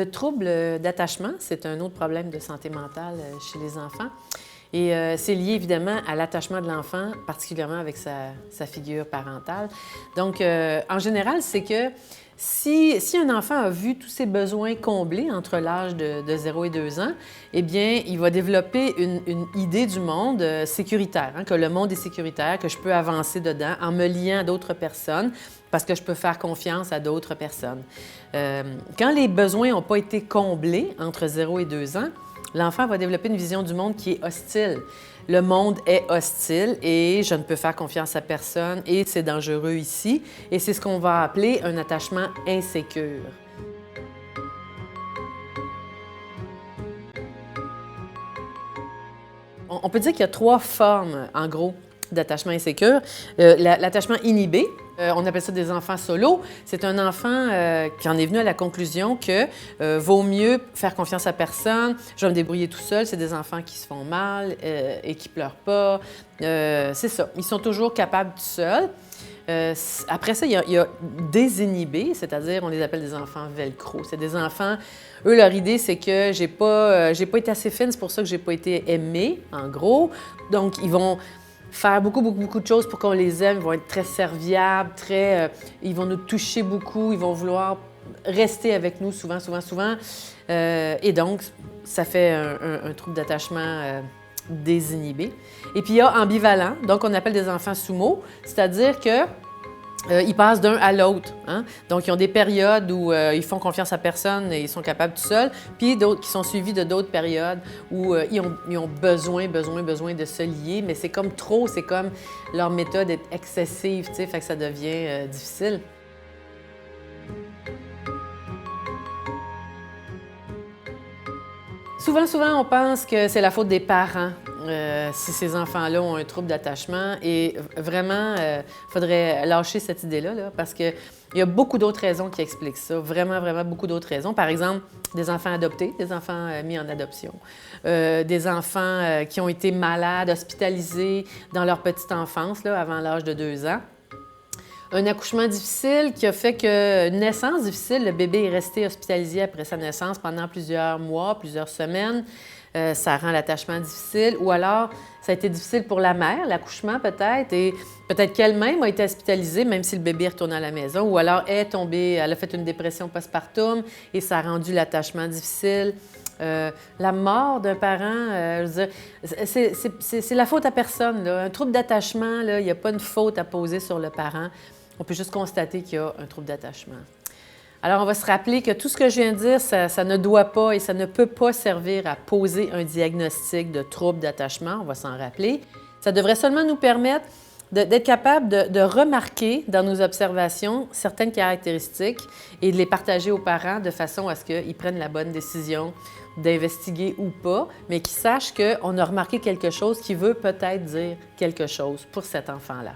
Le trouble d'attachement, c'est un autre problème de santé mentale chez les enfants. Et c'est lié évidemment à l'attachement de l'enfant, particulièrement avec sa figure parentale. Donc, en général, c'est que si un enfant a vu tous ses besoins comblés entre l'âge de 0 et 2 ans, eh bien, il va développer une idée du monde sécuritaire, hein, que le monde est sécuritaire, que je peux avancer dedans en me liant à d'autres personnes parce que je peux faire confiance à d'autres personnes. Quand les besoins n'ont pas été comblés entre 0 et 2 ans, l'enfant va développer une vision du monde qui est hostile. Le monde est hostile et je ne peux faire confiance à personne et c'est dangereux ici. Et c'est ce qu'on va appeler un attachement insécure. On peut dire qu'il y a 3 formes, en gros, d'attachement insécure. L'attachement inhibé, on appelle ça des enfants solos. C'est un enfant qui en est venu à la conclusion que vaut mieux faire confiance à personne, je vais me débrouiller tout seul. C'est des enfants qui se font mal et qui pleurent pas. C'est ça, ils sont toujours capables tout seuls. Après ça, il y a désinhibés, c'est-à-dire on les appelle des enfants velcro. C'est des enfants, eux, leur idée, c'est que j'ai pas été assez fine, c'est pour ça que j'ai pas été aimée, en gros. Donc, ils vont faire beaucoup de choses pour qu'on les aime. Ils vont être très serviables, ils vont nous toucher beaucoup, ils vont vouloir rester avec nous souvent. Et donc, ça fait un trouble d'attachement désinhibé. Et puis, il y a ambivalent, donc on appelle des enfants sumo, c'est-à-dire que ils passent d'un à l'autre. Hein? Donc, ils ont des périodes où ils font confiance à personne et ils sont capables tout seuls, puis d'autres qui sont suivis de d'autres périodes où ils ont besoin de se lier, mais c'est comme trop, c'est comme leur méthode est excessive, tu sais, fait que ça devient difficile. Souvent, on pense que c'est la faute des parents si ces enfants-là ont un trouble d'attachement. Et vraiment, il faudrait lâcher cette idée-là, là, parce qu'il y a beaucoup d'autres raisons qui expliquent ça. Vraiment beaucoup d'autres raisons. Par exemple, des enfants adoptés, des enfants mis en adoption, des enfants qui ont été malades, hospitalisés dans leur petite enfance, là, avant l'âge de 2 ans. Un accouchement difficile qui a fait que une naissance difficile, le bébé est resté hospitalisé après sa naissance pendant plusieurs mois, plusieurs semaines. Ça rend l'attachement difficile. Ou alors, ça a été difficile pour la mère, l'accouchement peut-être, et peut-être qu'elle-même a été hospitalisée, même si le bébé est retourné à la maison. Ou alors, elle a fait une dépression postpartum et ça a rendu l'attachement difficile. La mort d'un parent, je veux dire, c'est la faute à personne, là. Un trouble d'attachement, il n'y a pas une faute à poser sur le parent. On peut juste constater qu'il y a un trouble d'attachement. Alors, on va se rappeler que tout ce que je viens de dire, ça ne doit pas et ça ne peut pas servir à poser un diagnostic de trouble d'attachement, on va s'en rappeler. Ça devrait seulement nous permettre d'être capable de remarquer dans nos observations certaines caractéristiques et de les partager aux parents de façon à ce qu'ils prennent la bonne décision d'investiguer ou pas, mais qu'ils sachent qu'on a remarqué quelque chose qui veut peut-être dire quelque chose pour cet enfant-là.